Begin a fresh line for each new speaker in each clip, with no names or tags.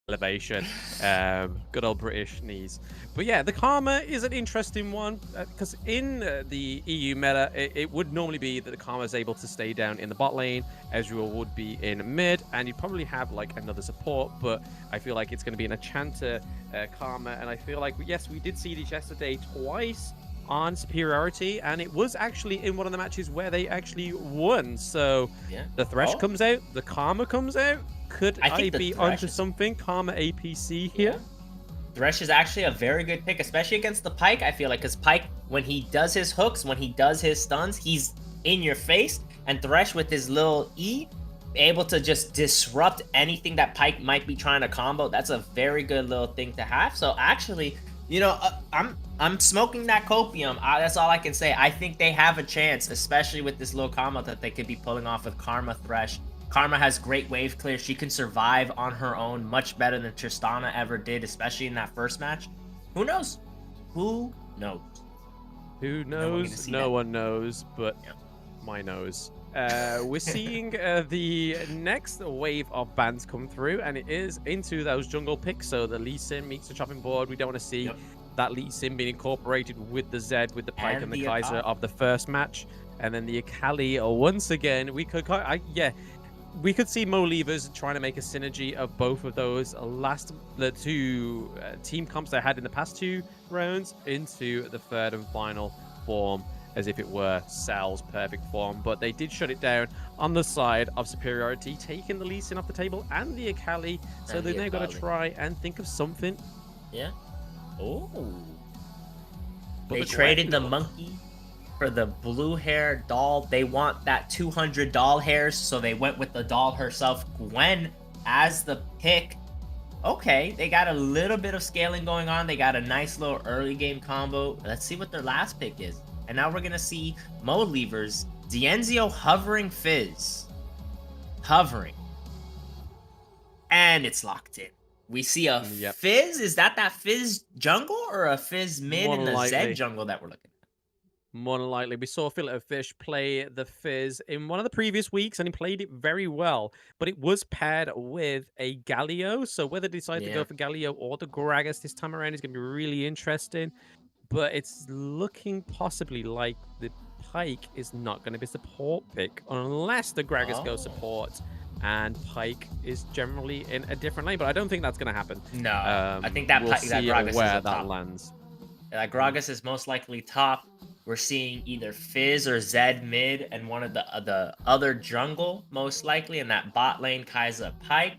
elevation. Good old British knees. But yeah, the Karma is an interesting one because in the EU meta, it would normally be that the Karma is able to stay down in the bot lane, Ezreal would be in mid, and you'd probably have like another support, but I feel like it's going to be an Enchanter Karma, and I feel like, yes, we did see this yesterday twice on Superiority, and it was actually in one of the matches where they actually won. So
Yeah.
the Thresh comes out, the Karma comes out. Could I be onto something? Karma APC here?
Yeah. Thresh is actually a very good pick, especially against the Pyke, I feel like, because Pyke, when he does his hooks, when he does his stuns, he's in your face, and Thresh with his little E, able to just disrupt anything that Pyke might be trying to combo. That's a very good little thing to have. So actually, you know, I'm smoking that copium. That's all I can say. I think they have a chance, especially with this little combo that they could be pulling off with Karma Thresh. Karma has great wave clear. She can survive on her own much better than Tristana ever did, especially in that first match. Who knows? Who knows?
Who knows? No one knows, but my nose. We're seeing the next wave of bans come through, and it is into those jungle picks. So the Lee Sin meets the chopping board. We don't want to see that Lee Sin being incorporated with the Zed, with the Pyke and the Kaiser of the first match. And then the Akali, once again, we could, we could see MohLIEVERS trying to make a synergy of both of those the two team comps they had in the past two rounds into the third and final form, as if it were Sal's perfect form. But they did shut it down on the side of Superiority, taking the Lee Sin off the table and the Akali. So they've now got to try and think of something.
Yeah. Oh. They traded the monkey for the blue hair doll. They want that 200 doll hairs, so they went with the doll herself, Gwen, as the pick. Okay, they got a little bit of scaling going on. They got a nice little early game combo. Let's see what their last pick is. And now we're gonna see MohLIEVERS, Dienzio hovering Fizz. Hovering. And it's locked in. We see a Fizz. Is that Fizz jungle or a Fizz mid in the Zed jungle that we're looking at?
More than likely. We saw Fish play the Fizz in one of the previous weeks, and he played it very well. But it was paired with a Galio, so whether they decide to go for Galio or the Gragas this time around is going to be really interesting. But it's looking possibly like the Pyke is not going to be support pick unless the Gragas goes support and Pyke is generally in a different lane. But I don't think that's going to happen.
No, I think that
we'll see
that Gragas
where
is
that lands.
Gragas is most likely top. We're seeing either Fizz or Zed mid and one of the other jungle, most likely, in that bot lane, Kaiser Pyke.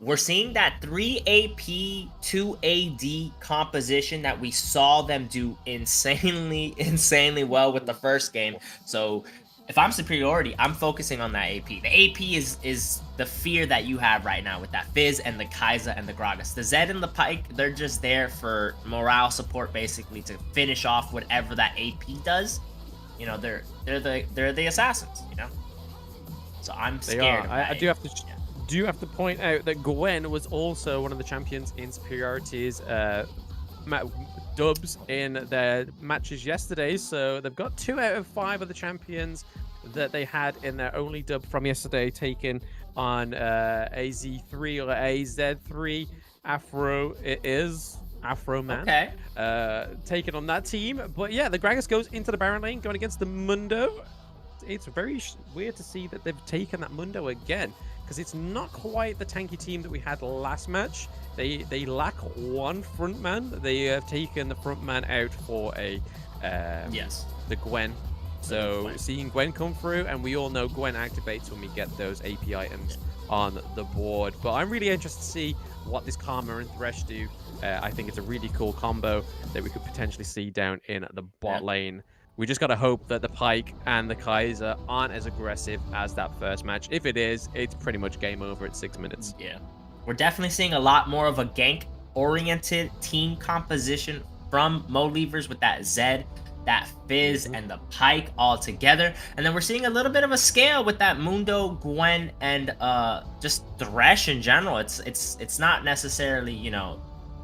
We're seeing that 3 AP, 2 AD composition that we saw them do insanely well with the first game. So if I'm Superiority, I'm focusing on that AP. The AP is the fear that you have right now with that Fizz and the Kaiser and the Gragas. The Zed and the Pyke, they're just there for morale support, basically, to finish off whatever that AP does. You know, they're the assassins, you know? So I'm scared.
I do have to point out that Gwen was also one of the champions in Superiority's dubs in their matches yesterday. So they've got 2 out of 5 of the champions that they had in their only dub from yesterday taken on AZ3 or AZ3. It is Afro Man.
Okay.
Taken on that team. But yeah, the Gragas goes into the Baron lane, going against the Mundo. It's very weird to see that they've taken that Mundo again, because it's not quite the tanky team that we had last match. They lack one front man. They have taken the front man out for a the Gwen. So seeing Gwen come through, and we all know Gwen activates when we get those AP items on the board. But I'm really interested to see what this Karma and Thresh do. I think it's a really cool combo that we could potentially see down in the bot lane. We just got to hope that the Pyke and the Kaiser aren't as aggressive as that first match. If it is, it's pretty much game over at 6 minutes.
Yeah. We're definitely seeing a lot more of a gank-oriented team composition from MohLIEVERS with that Zed, that Fizz, and the Pyke all together. And then we're seeing a little bit of a scale with that Mundo, Gwen, and just Thresh in general. It's not necessarily, you know,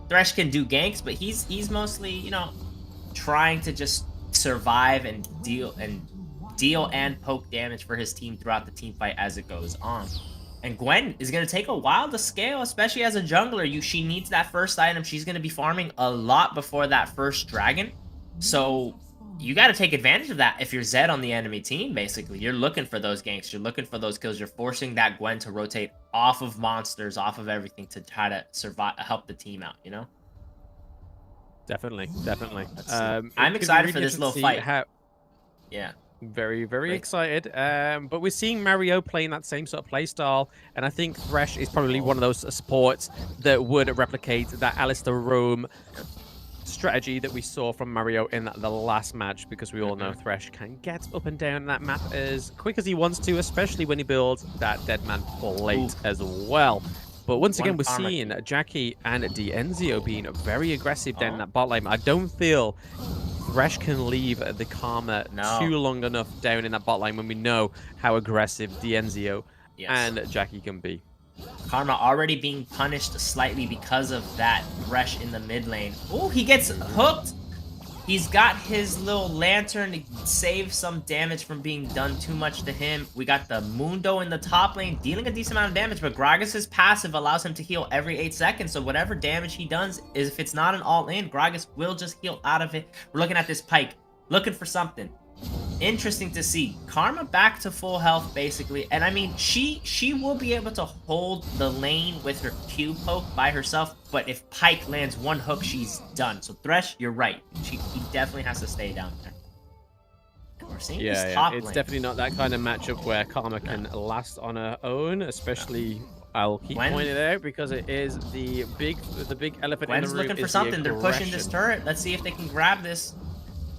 Thresh can do ganks, but he's mostly, you know, trying to just survive and deal and poke damage for his team throughout the team fight as it goes on. And Gwen is going to take a while to scale, especially as a jungler. She needs that first item. She's going to be farming a lot before that first dragon. So you got to take advantage of that if you're Zed on the enemy team, basically. You're looking for those ganks. You're looking for those kills. You're forcing that Gwen to rotate off of monsters, off of everything to try to survive, help the team out, you know?
Definitely.
I'm excited for this little fight. Yeah.
Very, very excited. But we're seeing Mario playing that same sort of play style, and I think Thresh is probably one of those supports that would replicate that Alistair roam strategy that we saw from Mario in the last match, because we all know Thresh can get up and down that map as quick as he wants to, especially when he builds that Deadman plate as well. But once again, we're seeing Jackie and DNZO being very aggressive down that bot lane. I don't feel Thresh can leave the Karma too long enough down in that bot lane when we know how aggressive DNZO and Jackie can be.
Karma already being punished slightly because of that Thresh in the mid lane. Oh, he gets hooked. He's got his little lantern to save some damage from being done too much to him. We got the Mundo in the top lane dealing a decent amount of damage, but Gragas' passive allows him to heal every 8 seconds. So whatever damage he does, is if it's not an all-in, Gragas will just heal out of it. We're looking at this Pyke, looking for something. Interesting to see. Karma back to full health, basically. And I mean, she will be able to hold the lane with her Q poke by herself, but if Pyke lands one hook, she's done. So Thresh, you're right. He definitely has to stay down there. And we're seeing this top
it's
lane.
definitely not that kind of matchup where Karma can last on her own, especially... I'll keep pointing it out because it is the big elephant in the room.
Looking for something. They're pushing this turret. Let's see if they can grab this.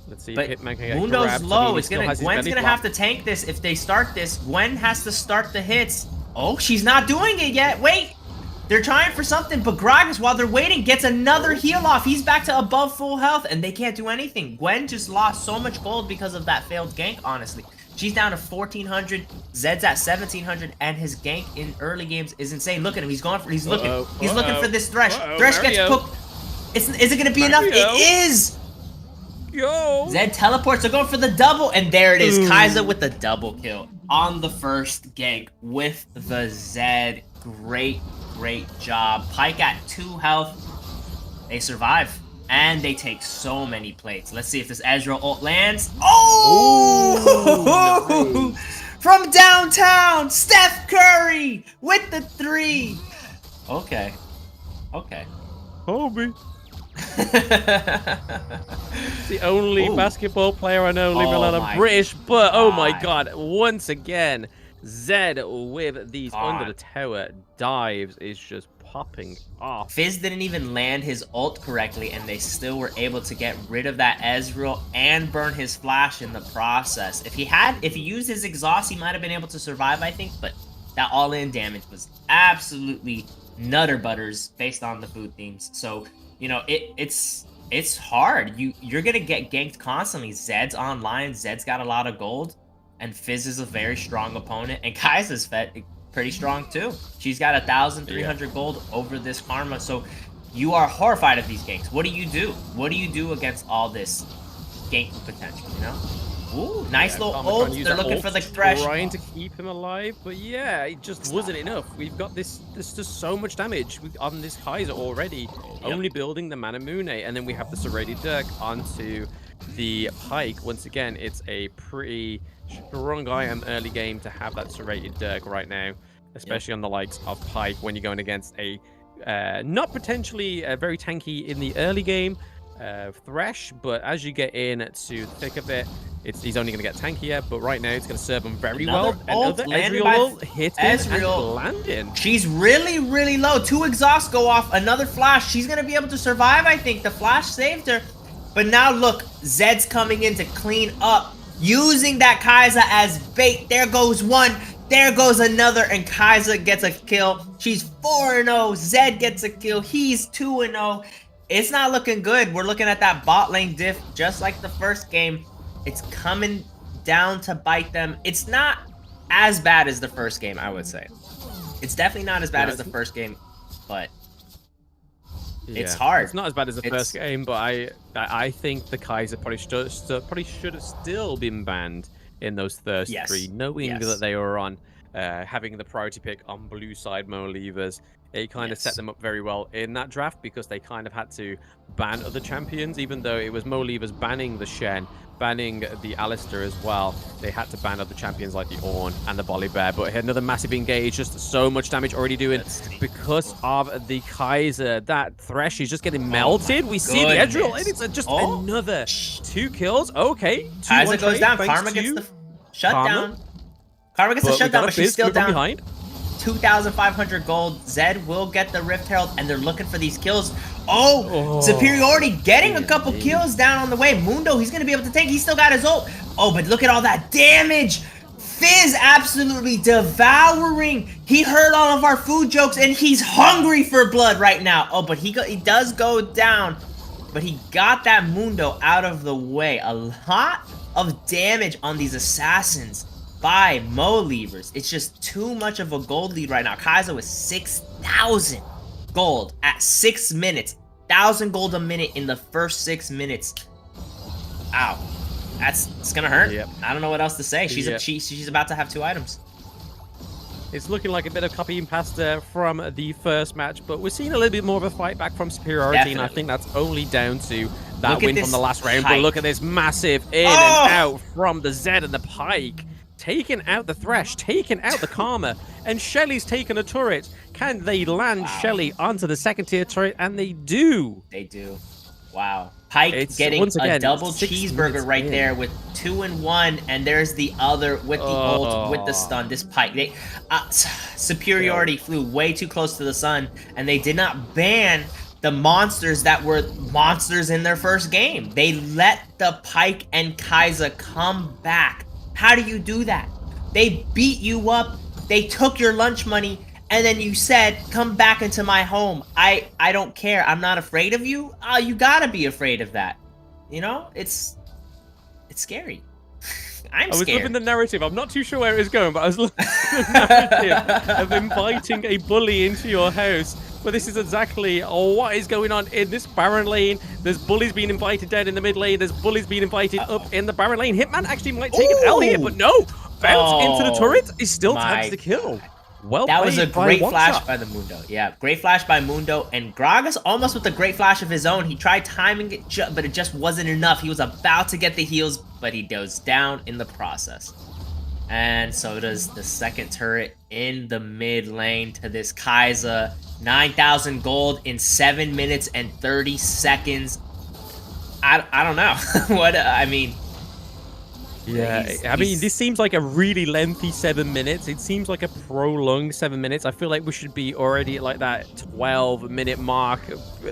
Let's see
but
if Hitman can get
Mundo's
grabbed.
low. Gwen's gonna have to tank this if they start this. Gwen has to start the hits. Oh, she's not doing it yet. Wait. They're trying for something, but Gragas, while they're waiting, gets another heal off. He's back to above full health, and they can't do anything. Gwen just lost so much gold because of that failed gank, honestly. She's down to 1,400. Zed's at 1,700, and his gank in early games is insane. Look at him. He's going for. He's looking. He's looking for this Thresh. Thresh gets cooked. Is it gonna be enough? It is.
Yo!
Zed teleports. They're going for the double, and there it is. Kai'Sa with the double kill on the first gank with the Zed. Great job. Pyke at 2 health. They survive. And they take so many plates. Let's see if this Ezreal ult lands. Oh! Nice. From downtown, Steph Curry with the 3. Okay.
Homie. The only basketball player I know living on a British, but oh my god, once again, Zed with these under the tower dives is just popping off.
Fizz didn't even land his ult correctly, and they still were able to get rid of that Ezreal and burn his flash in the process. If he used his exhaust, he might have been able to survive, I think, but that all-in damage was absolutely nutter butters based on the food themes. So, you know, it's hard. You're gonna get ganked constantly. Zed's online, Zed's got a lot of gold, and Fizz is a very strong opponent, and Kai'Sa's pretty strong too. She's got 1,300 gold over this Karma, so you are horrified of these ganks. What do you do? What do you do against all this gank potential, you know? Ooh, nice little ult. They're looking for the Thresh.
Trying to keep him alive, but yeah, it just wasn't enough. We've got there's just so much damage on this Kai'Sa already, only building the Manamune, and then we have the Serrated Dirk onto the Pyke. Once again, it's a pretty strong item early game to have that Serrated Dirk right now, especially on the likes of Pyke when you're going against a not potentially very tanky in the early game Thresh, but as you get in to the thick of it, he's only going to get tankier, but right now it's going to serve him very well. Another Ezreal hit and landing.
She's really low. 2 exhausts go off, another flash. She's going to be able to survive, I think. The flash saved her. But now look, Zed's coming in to clean up, using that Kai'Sa as bait. There goes one. There goes another, and Kai'Sa gets a kill. She's 4-0. Zed gets a kill. He's 2-0. It's not looking good. We're looking at that bot lane diff just like the first game. It's coming down to bite them. It's not as bad as the first game, I would say. It's definitely not as bad as the first game, but it's hard.
It's not as bad as the first game, but I think the Kai'Sa probably should have still been banned in those first 3, knowing that they were on having the priority pick on blue side MohLIEVERS. It kind of set them up very well in that draft because they kind of had to ban other champions, even though it was MohLIEVERS banning the Shen, banning the Alistair as well. They had to ban other champions like the Ornn and the Volibear, but another massive engage, just so much damage already doing because of the Kaiser. That Thresh is just getting melted. We see the Ezreal, and it's just another 2 kills. Okay,
Kaiser goes down. Karma gets the shutdown. Karma gets the shutdown, but she's still down. Behind. 2,500 gold. Zed will get the Rift Herald, and they're looking for these kills. Superiority getting a couple kills down on the way. Mundo, he's going to be able to tank. He's still got his ult. Oh, but look at all that damage. Fizz absolutely devouring. He heard all of our food jokes, and he's hungry for blood right now. Oh, but he does go down, but he got that Mundo out of the way. A lot of damage on these assassins by MohLIEVERS. It's just too much of a gold lead right now. Kaiser with 6,000 gold at 6 minutes. 1,000 gold a minute in the first 6 minutes. Ow. It's gonna hurt. Yep. I don't know what else to say. She's about to have 2 items.
It's looking like a bit of copy and pasta from the first match, but we're seeing a little bit more of a fight back from Superiority, and I think that's only down to that win from the last round. But look at this massive in and out from the Zed and the Pike. Taking out the Thresh, taking out the Karma, and Shelly's taken a turret. Can they land Shelly onto the 2nd tier turret? And they do.
They do. Wow. Pike getting a double cheeseburger right there with 2 in 1, and there's the other with the ult, with the stun. This Pike, Superiority flew way too close to the sun, and they did not ban the monsters that were monsters in their first game. They let the Pike and Kaiser come back. How do you do that? They beat you up, they took your lunch money, and then you said, come back into my home. I don't care. I'm not afraid of you. You gotta be afraid of that. You know? It's scary. I was
loving the narrative. I'm not too sure where it was going, but I was looking at the narrative of inviting a bully into your house. But this is exactly what is going on in this Baron lane. There's bullies being invited down in the mid lane. There's bullies being invited up in the Baron lane. Hitman actually might take an L here, but no. Bounce into the turret. He still tags the kill. Well,
that was a great flash by the Mundo. Yeah, great flash by Mundo. And Gragas almost with a great flash of his own. He tried timing it, but it just wasn't enough. He was about to get the heals, but he goes down in the process. And so does the 2nd turret in the mid lane to this Kaiser. 9,000 gold in 7 minutes and 30 seconds. I don't know. I mean...
Yeah, I mean, this seems like a really lengthy 7 minutes. It seems like a prolonged 7 minutes. I feel like we should be already at like that 12-minute mark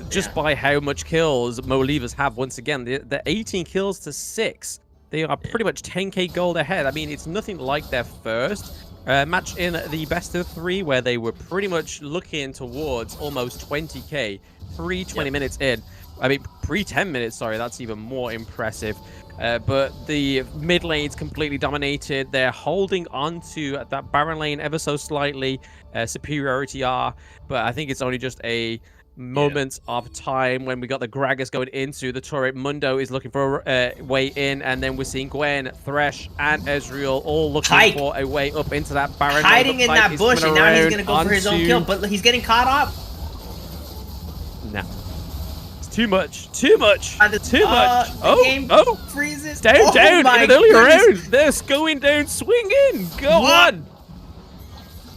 just by how much kills MohLIEVERS have once again. The 18 kills to 6. They are pretty much 10k gold ahead. I mean, it's nothing like their first match in the best of 3 where they were pretty much looking towards almost 20k. 20 minutes in. I mean, pre-10 minutes, sorry, that's even more impressive. But the mid lane's completely dominated. They're holding on to that Baron lane ever so slightly. Superiority are, but I think it's only just a moment of time when we got the Gragas going into the turret. Mundo is looking for a way in, and then we're seeing Gwen, Thresh, and Ezreal all looking for a way up into that Baron.
Hiding in that bush, and now he's going to go for his own kill, but he's getting caught up.
No. Too much. Too much. Too much.
Oh, freezes.
Down, in an early round. They're going down, swinging. Go on.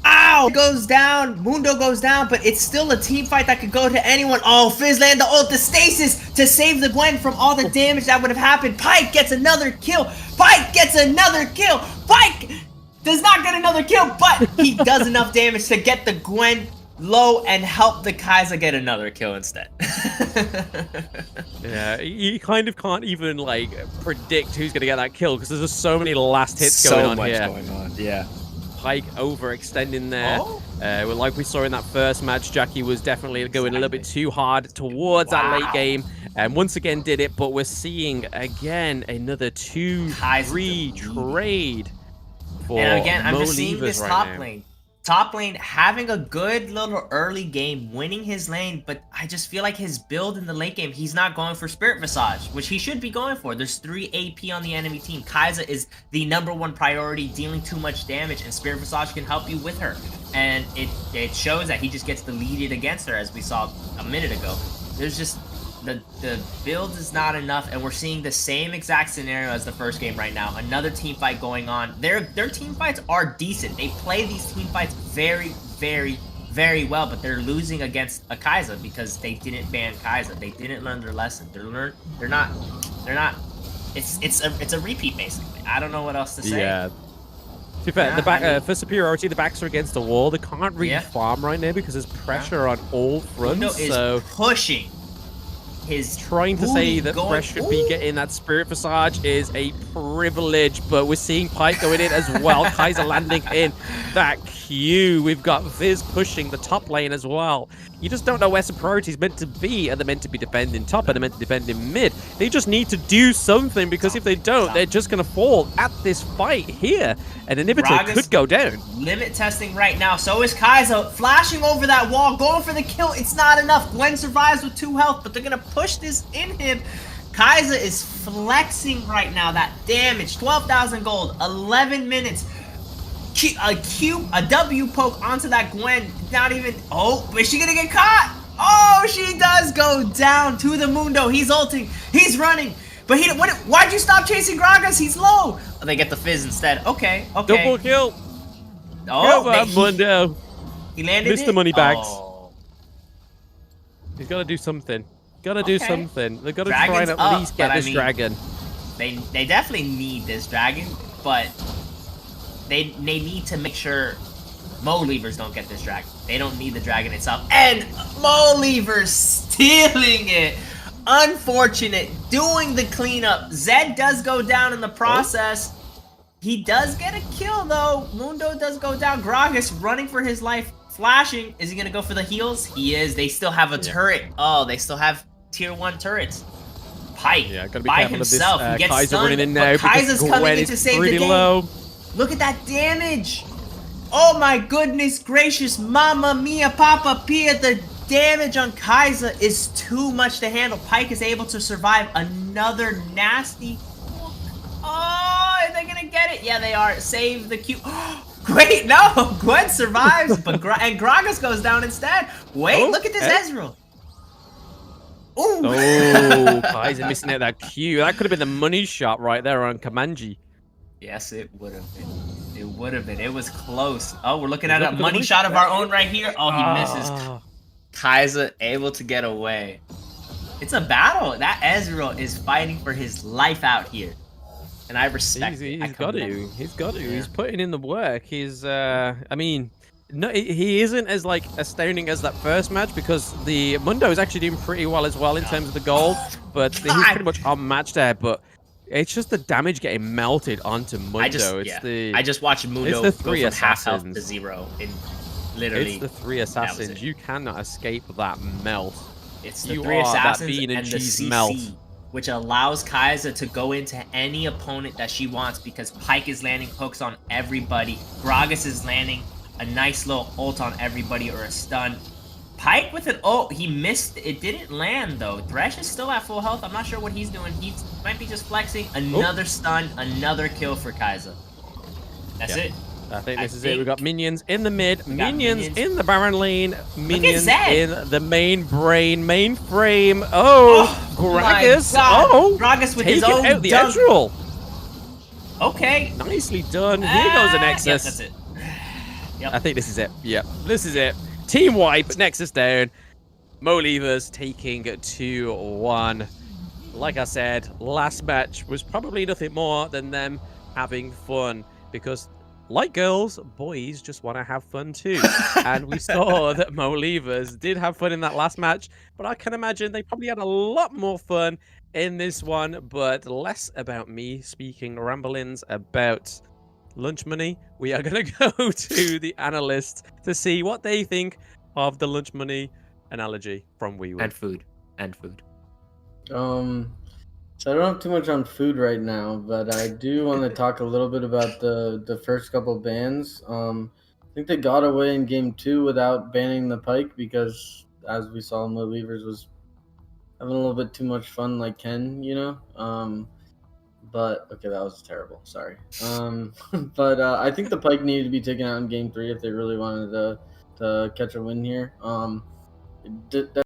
Ow! Goes down. Mundo goes down, but it's still a team fight that could go to anyone. Oh, Fizz land the ult, the stasis to save the Gwen from all the damage that would have happened. Pike gets another kill. Pike gets another kill. Pike does not get another kill, but he does enough damage to get the Gwen low and help the Kaiser get another kill instead.
Yeah, you kind of can't even like predict who's gonna get that kill because there's just so many last hits going on here.
So much going on, yeah.
Pike overextending there. Well, like we saw in that first match, Jackie was definitely going a little bit too hard towards that late game, and once again did it. But we're seeing again another 2-3 trade for
and again, I'm just
MohLIEVERS
seeing this
right
top
now.
lane. top lane having a good little early game, winning his lane, but I just feel like his build in the late game, he's not going for Spirit Visage, which he should be going for. There's 3 AP on the enemy team. Kai'Sa is the #1 priority, dealing too much damage, and Spirit Visage can help you with her. And it shows that he just gets deleted against her, as we saw a minute ago. There's just the build is not enough, and we're seeing the same exact scenario as the first game right now. Another team fight going on. Their team fights are decent. They play these team fights very, very, very well, but they're losing against a Kai'Sa because they didn't ban Kai'Sa. They didn't learn their lesson. They're not. It's a repeat basically. I don't know what else to say.
Yeah. To be fair, the back for Superiority, the backs are against the wall. They can't really farm right now because there's pressure on all fronts.
Mundo is pushing. His
trying to say that Fresh should be getting that Spirit Visage is a privilege, but we're seeing Pyke going in as well. Kai'Sa landing in that Q. We've got Viz pushing the top lane as well. You just don't know where Superiority is meant to be. Are they meant to be defending top? Are they meant to defend in mid? They just need to do something, because if they don't, they're just going to fall at this fight here. An inhibitor could go down.
Limit testing right now. So is Kai'Sa flashing over that wall, going for the kill. It's not enough. Gwen survives with 2 health, but they're going to push this in him. Kai'Sa is flexing right now. That damage, 12,000 gold, 11 minutes. A W poke onto that Gwen. Not even. Oh, is she gonna get caught? Oh, she does go down to the Mundo. He's ulting. He's running. But he. Why'd you stop chasing Gragas? He's low. Oh, they get the Fizz instead. Okay.
Double kill.
Oh,
Mundo.
He landed.
Missed the money bags. Oh. He's got to do something. Got to do something. They've got to try and at least get this dragon.
They definitely need this dragon, but they need to make sure MohLIEVERS don't get this dragon. They don't need the dragon itself. And MohLIEVERS stealing it. Unfortunate. Doing the cleanup. Zed does go down in the process. He does get a kill though. Mundo does go down. Gragas running for his life. Flashing. Is he going to go for the heals? He is. They still have a turret. Oh, they still have tier 1 turrets. Pyke by himself. He gets
Kai'Sa
stunned,
running in now.
Kai'Sa's coming in to save the game.
Low.
Look at that damage! Oh my goodness gracious, Mamma Mia, Papa Pia, the damage on Kai'Sa is too much to handle. Pyke is able to survive another nasty hook. Oh, are they gonna get it? Yeah, they are. Save the Q. Great, no! Gwen survives, but and Gragas goes down instead. Wait, look at this Ezreal. Ooh.
Oh, Kai'Sa missing out that Q. That could have been the money shot right there on Kamanji.
Yes, it would have been. It would have been. It was close. Oh, we're looking at a money shot of our own right here. Oh, he misses. Kai'Sa able to get away. It's a battle. That Ezreal is fighting for his life out here. And I respect it.
He's got to. He's got to. Yeah. He's putting in the work. He's, I mean, no, he isn't as, like, astounding as that first match, because the Mundo is actually doing pretty well as well in terms of the gold. But he's pretty much unmatched there. But it's just the damage getting melted onto Mundo.
I just watched Mundo go from half health to 0 in literally.
It's the 3 assassins. You cannot escape that melt.
It's the 3 assassins and the CC, melt, which allows Kai'Sa to go into any opponent that she wants, because Pyke is landing hooks on everybody. Gragas is landing a nice little ult on everybody, or a stun. Pyke with an ult, he missed. It didn't land though. Thresh is still at full health. I'm not sure what he's doing. He might be just flexing. Another stun, another kill for Kai'Sa. That's it.
I think this is it. We've got minions in the mid, minions in the Baron lane, minions in the main frame. Oh, Gragas. Oh,
Gragas with his own
out the Ezreal.
Okay.
Nicely done. Here goes a Nexus.
Yep, that's it.
Yep. I think this is it. Yep, this is it. Team wipe, Nexus down. MohLIEVERS taking 2-1. Like I said, last match was probably nothing more than them having fun, because like girls, boys just want to have fun too. And we saw that MohLIEVERS did have fun in that last match, but I can imagine they probably had a lot more fun in this one. But less about me speaking ramblings about lunch money. We are going to go to the analysts to see what they think of the lunch money analogy from WeWork.
And food.
So I don't have too much on food right now, but I do want to talk a little bit about the first couple bans. think they got away in game 2 without banning the pike because, as we saw, MohLIEVERS was having a little bit too much fun, like Ken, you know. But okay, that was terrible. Sorry. But I think the pike needed to be taken out in game 3 if they really wanted to catch a win here.